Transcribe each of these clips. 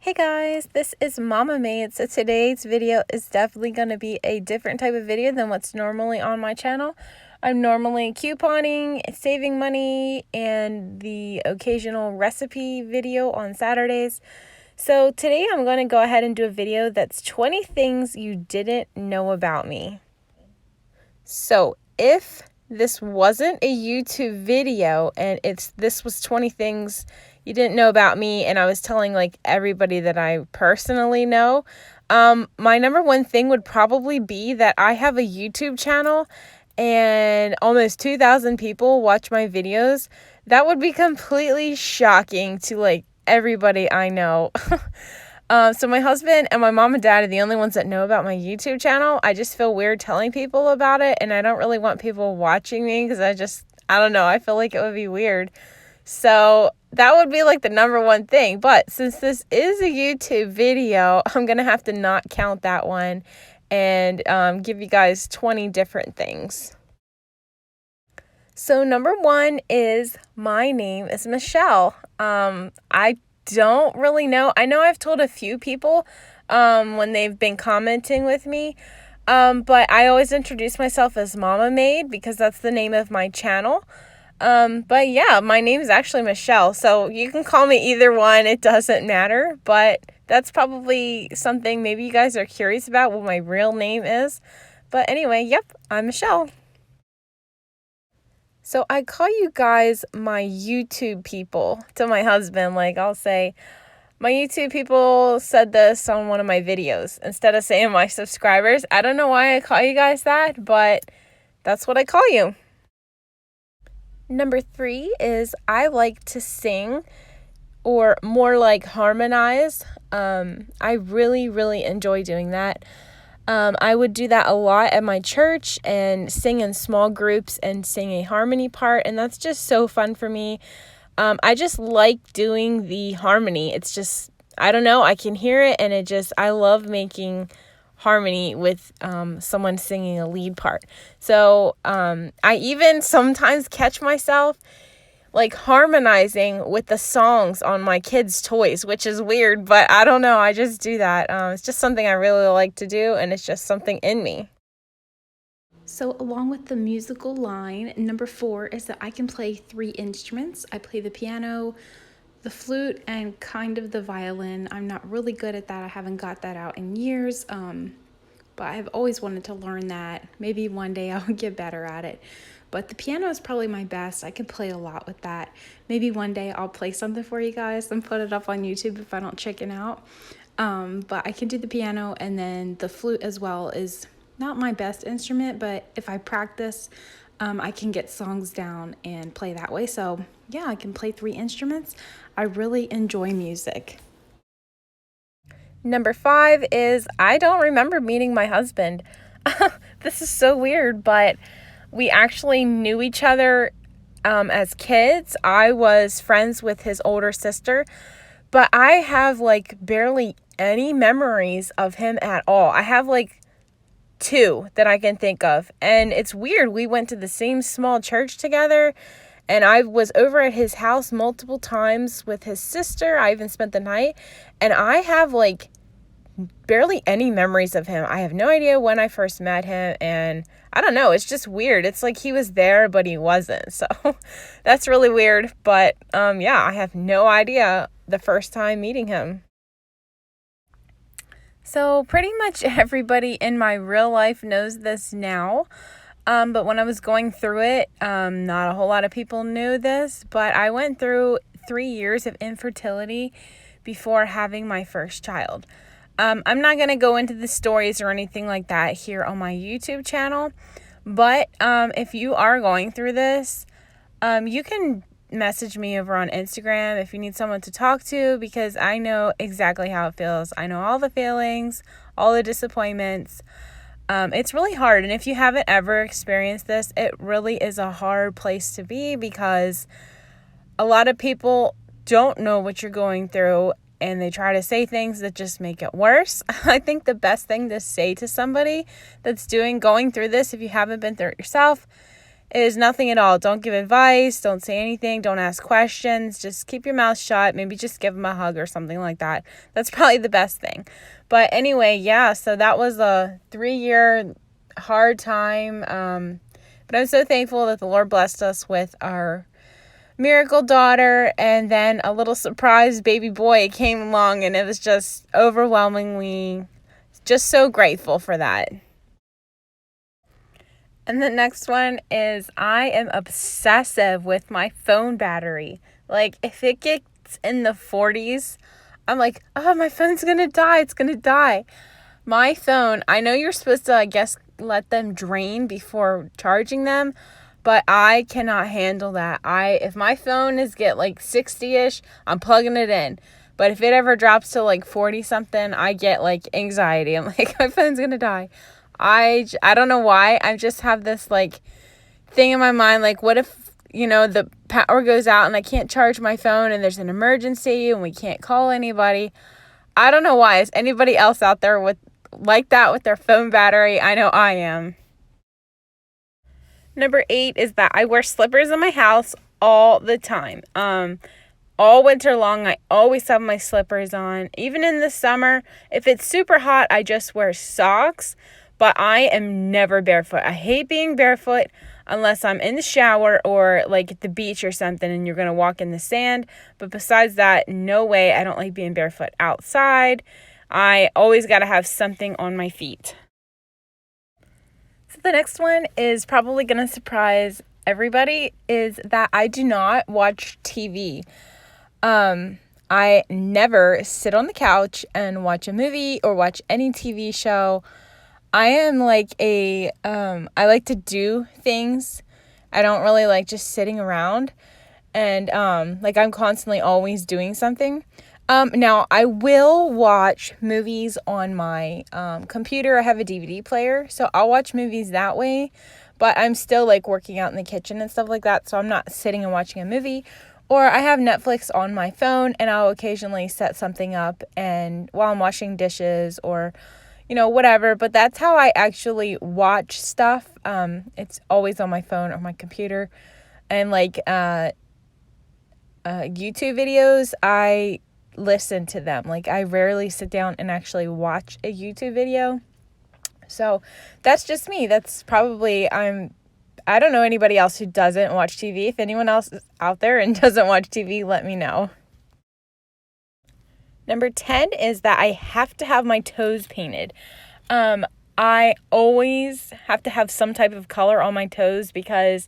Hey guys, this is Mama Made. So today's video is definitely going to be a different type of video than what's normally on my channel. I'm normally couponing, saving money, and the occasional recipe video on Saturdays. So today I'm going to go ahead and do a video that's 20 things you didn't know about me. So if this wasn't a YouTube video and this was 20 things you didn't know about me and I was telling like everybody that I personally know, my number one thing would probably be that I have a YouTube channel and almost 2,000 people watch my videos. That would be completely shocking to like everybody I know. So my husband and my mom and dad are the only ones that know about my YouTube channel. I just feel weird telling people about it, and I don't really want people watching me because I don't know, I feel like it would be weird. So that would be like the number one thing. But since this is a YouTube video, I'm going to have to not count that one and give you guys 20 different things. So number one is my name is Michelle. I don't really know. I know I've told a few people when they've been commenting with me, but I always introduce myself as Mama Made because that's the name of my channel. But yeah, my name is actually Michelle, so you can call me either one. It doesn't matter, but that's probably something maybe you guys are curious about what my real name is. But anyway, yep, I'm Michelle. So I call you guys my YouTube people to my husband. Like I'll say, my YouTube people said this on one of my videos instead of saying my subscribers. I don't know why I call you guys that, but that's what I call you. Number 3 is I like to sing, or more like harmonize. I really enjoy doing that. I would do that a lot at my church and sing in small groups and sing a harmony part, and that's just so fun for me. I just like doing the harmony. It's just, I don't know, I can hear it, and I love making harmony with someone singing a lead part. So I even sometimes catch myself like harmonizing with the songs on my kids' toys, which is weird, but I don't know, I just do that. It's just something I really like to do, and it's just something in me. So along with the musical line, number 4 is that I can play 3 instruments. I play the piano, the flute, and kind of the violin. I'm not really good at that. I haven't got that out in years, but I've always wanted to learn that. Maybe one day I'll get better at it. But the piano is probably my best. I can play a lot with that. Maybe one day I'll play something for you guys and put it up on YouTube if I don't chicken out. But I can do the piano, and then the flute as well is not my best instrument, but if I practice, I can get songs down and play that way. So yeah, I can play 3 instruments. I really enjoy music. Number 5 is I don't remember meeting my husband. This is so weird, but we actually knew each other as kids. I was friends with his older sister, but I have like barely any memories of him at all. I have like 2 that I can think of, and it's weird. We went to the same small church together, and I was over at his house multiple times with his sister. I even spent the night, and I have like barely any memories of him. I have no idea when I first met him, and I don't know, it's just weird. It's like he was there, but he wasn't. So that's really weird. But yeah, I have no idea the first time meeting him. So pretty much everybody in my real life knows this now. But when I was going through it, not a whole lot of people knew this, but I went through 3 years of infertility before having my first child. I'm not going to go into the stories or anything like that here on my YouTube channel, but if you are going through this, you can message me over on Instagram if you need someone to talk to, because I know exactly how it feels. I know all the feelings, all the disappointments. It's really hard, and if you haven't ever experienced this, it really is a hard place to be, because a lot of people don't know what you're going through, and they try to say things that just make it worse. I think the best thing to say to somebody that's going through this, if you haven't been through it yourself, It is nothing at all. Don't give advice. Don't say anything. Don't ask questions. Just keep your mouth shut. Maybe just give them a hug or something like that. That's probably the best thing. But anyway, yeah, so that was a 3-year hard time. But I'm so thankful that the Lord blessed us with our miracle daughter, and then a little surprise baby boy came along, and it was just overwhelmingly just so grateful for that. And the next one is I am obsessive with my phone battery. Like, if it gets in the 40s, I'm like, oh, my phone's gonna die. It's gonna die. My phone, I know you're supposed to, I guess, let them drain before charging them, but I cannot handle that. If my phone get like 60-ish, I'm plugging it in. But if it ever drops to like 40 something, I get like anxiety. I'm like, my phone's gonna die. I don't know why. I just have this like thing in my mind, like, what if, the power goes out and I can't charge my phone and there's an emergency and we can't call anybody. I don't know why. Is anybody else out there like that with their phone battery? I know I am. Number 8 is that I wear slippers in my house all the time. All winter long, I always have my slippers on. Even in the summer, if it's super hot, I just wear socks. But I am never barefoot. I hate being barefoot unless I'm in the shower or like at the beach or something and you're going to walk in the sand. But besides that, no way. I don't like being barefoot outside. I always got to have something on my feet. So the next one is probably going to surprise everybody, is that I do not watch TV. I never sit on the couch and watch a movie or watch any TV show. I am like I like to do things. I don't really like just sitting around, and like I'm constantly always doing something. Now I will watch movies on my computer. I have a DVD player, so I'll watch movies that way, but I'm still like working out in the kitchen and stuff like that, so I'm not sitting and watching a movie. Or I have Netflix on my phone, and I'll occasionally set something up and while I'm washing dishes or whatever, but that's how I actually watch stuff. It's always on my phone or my computer. And like YouTube videos, I listen to them. Like, I rarely sit down and actually watch a YouTube video. So that's just me. That's probably, I don't know anybody else who doesn't watch TV. If anyone else is out there and doesn't watch TV, let me know. Number 10 is that I have to have my toes painted. I always have to have some type of color on my toes because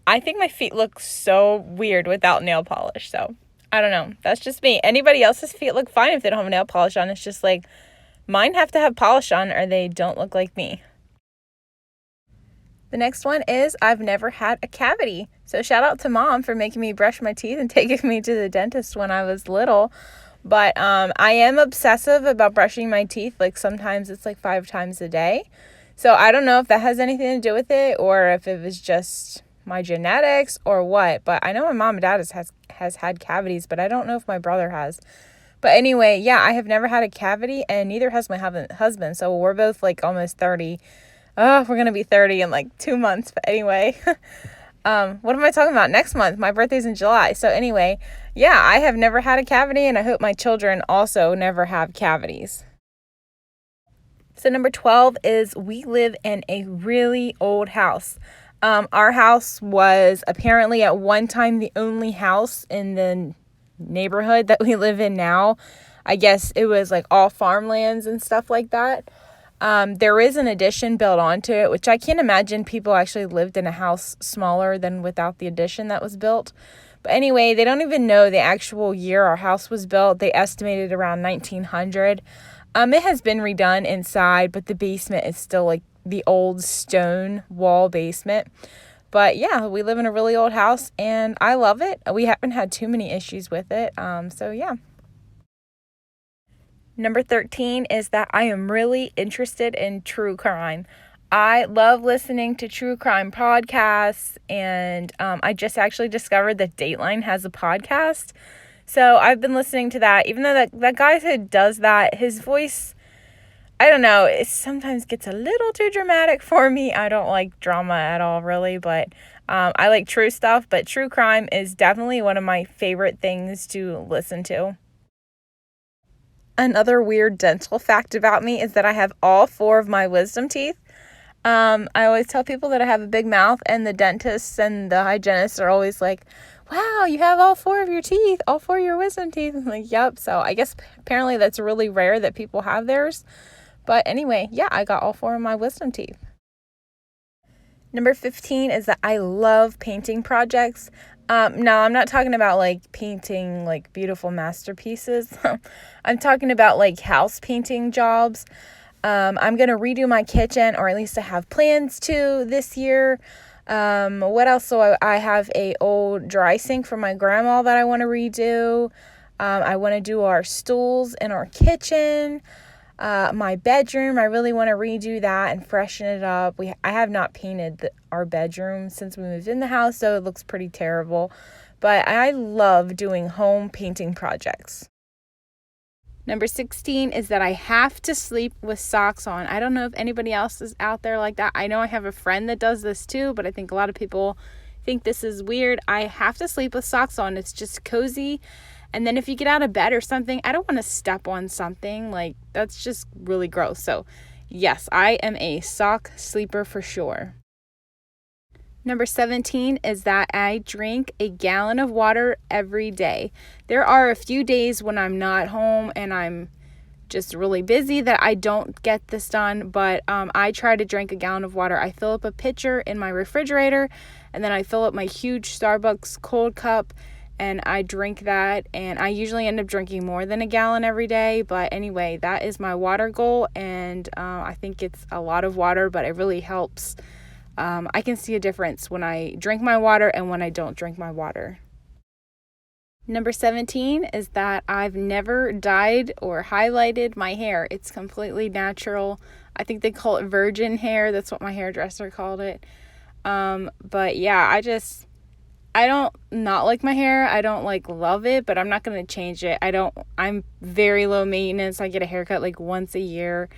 I think my feet look so weird without nail polish. So I don't know. That's just me. Anybody else's feet look fine if they don't have nail polish on. It's just like mine have to have polish on or they don't look like me. The next one is I've never had a cavity. So shout out to Mom for making me brush my teeth and taking me to the dentist when I was little. But I am obsessive about brushing my teeth. Like, sometimes it's like 5 times a day. So I don't know if that has anything to do with it or if it was just my genetics or what. But I know my mom and dad has had cavities, but I don't know if my brother has. But anyway, yeah, I have never had a cavity, and neither has my husband. So we're both like almost 30. Oh, we're going to be 30 in like 2 months. But anyway, what am I talking about? Next month. My birthday's in July. So anyway, yeah, I have never had a cavity, and I hope my children also never have cavities. So number 12 is we live in a really old house. Our house was apparently at one time the only house in the neighborhood that we live in now. I guess it was like all farmlands and stuff like that. There is an addition built onto it, which I can't imagine people actually lived in a house smaller than without the addition that was built. But anyway, they don't even know the actual year our house was built. They estimated around 1900. It has been redone inside, but the basement is still like the old stone wall basement. But yeah, we live in a really old house and I love it. We haven't had too many issues with it. So yeah. Number 13 is that I am really interested in true crime. I love listening to true crime podcasts, and I just actually discovered that Dateline has a podcast. So I've been listening to that. Even though that guy who does that, his voice, I don't know, it sometimes gets a little too dramatic for me. I don't like drama at all, really, but I like true stuff. But true crime is definitely one of my favorite things to listen to. Another weird dental fact about me is that I have all four of my wisdom teeth. I always tell people that I have a big mouth, and the dentists and the hygienists are always like, wow, you have all four of your teeth, all four of your wisdom teeth. I'm like, yep. So I guess apparently that's really rare that people have theirs. But anyway, yeah, I got all four of my wisdom teeth. Number 15 is that I love painting projects. Now, I'm not talking about like painting like beautiful masterpieces. I'm talking about like house painting jobs. I'm going to redo my kitchen, or at least I have plans to this year. What else? So I have a old dry sink from my grandma that I want to redo. I want to do our stools in our kitchen. My bedroom, I really want to redo that and freshen it up. I have not painted our bedroom since we moved in the house, so it looks pretty terrible. But I love doing home painting projects. Number 16 is that I have to sleep with socks on. I don't know if anybody else is out there like that. I know I have a friend that does this too, but I think a lot of people think this is weird. I have to sleep with socks on. It's just cozy. And then if you get out of bed or something, I don't want to step on something. Like, that's just really gross. So, yes, I am a sock sleeper for sure. Number 17 is that I drink a gallon of water every day. There are a few days when I'm not home and I'm just really busy that I don't get this done, but I try to drink a gallon of water. I fill up a pitcher in my refrigerator, and then I fill up my huge Starbucks cold cup, and I drink that, and I usually end up drinking more than a gallon every day. But anyway, that is my water goal, and I think it's a lot of water, but it really helps. I can see a difference when I drink my water and when I don't drink my water. Number 17 is that I've never dyed or highlighted my hair. It's completely natural. I think they call it virgin hair. That's what my hairdresser called it. But yeah, I don't not like my hair. I don't like love it, but I'm not going to change it. I'm very low maintenance. I get a haircut like once a year.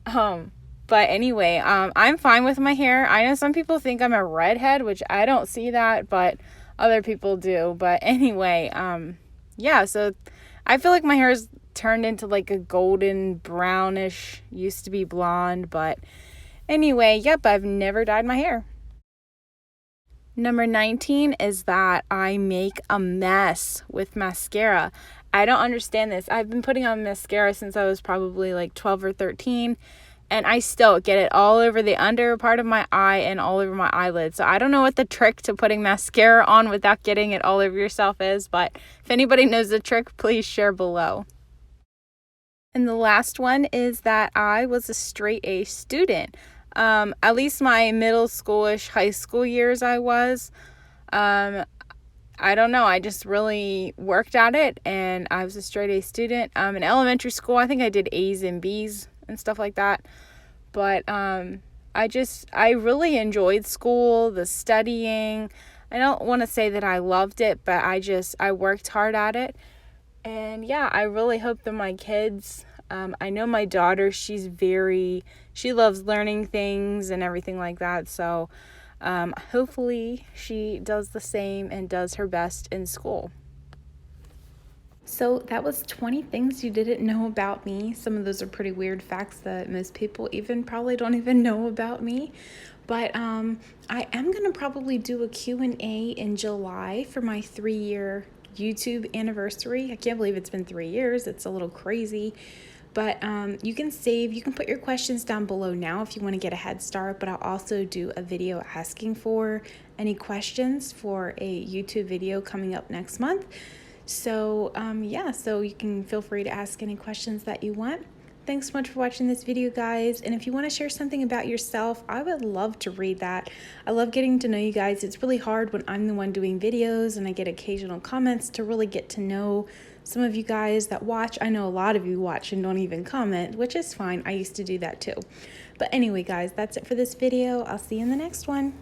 But anyway, I'm fine with my hair. I know some people think I'm a redhead, which I don't see that, but other people do. But anyway, yeah, so I feel like my hair's turned into like a golden brownish, used to be blonde, but anyway, yep, I've never dyed my hair. Number 19 is that I make a mess with mascara. I don't understand this. I've been putting on mascara since I was probably like 12 or 13, and I still get it all over the under part of my eye and all over my eyelid. So I don't know what the trick to putting mascara on without getting it all over yourself is, but if anybody knows the trick, please share below. And the last one is that I was a straight A student. At least my middle schoolish high school years I was. I don't know. I just really worked at it, and I was a straight A student. In elementary school, I think I did A's and B's and stuff like that. But I really enjoyed school, the studying. I don't want to say that I loved it, but I worked hard at it. And yeah, I really hope that my kids, I know my daughter, she loves learning things and everything like that. So hopefully she does the same and does her best in school. So that was 20 things you didn't know about me. Some of those are pretty weird facts that most people probably don't even know about me. But I am going to probably do a Q&A in July for my 3-year YouTube anniversary. I can't believe it's been 3 years. It's a little crazy. But you can put your questions down below now if you want to get a head start. But I'll also do a video asking for any questions for a YouTube video coming up next month. So so you can feel free to ask any questions that you want. Thanks so much for watching this video, guys. And if you want to share something about yourself, I would love to read that. I love getting to know you guys. It's really hard when I'm the one doing videos and I get occasional comments to really get to know some of you guys that watch. I know a lot of you watch and don't even comment, which is fine. I used to do that too. But anyway, guys, that's it for this video. I'll see you in the next one.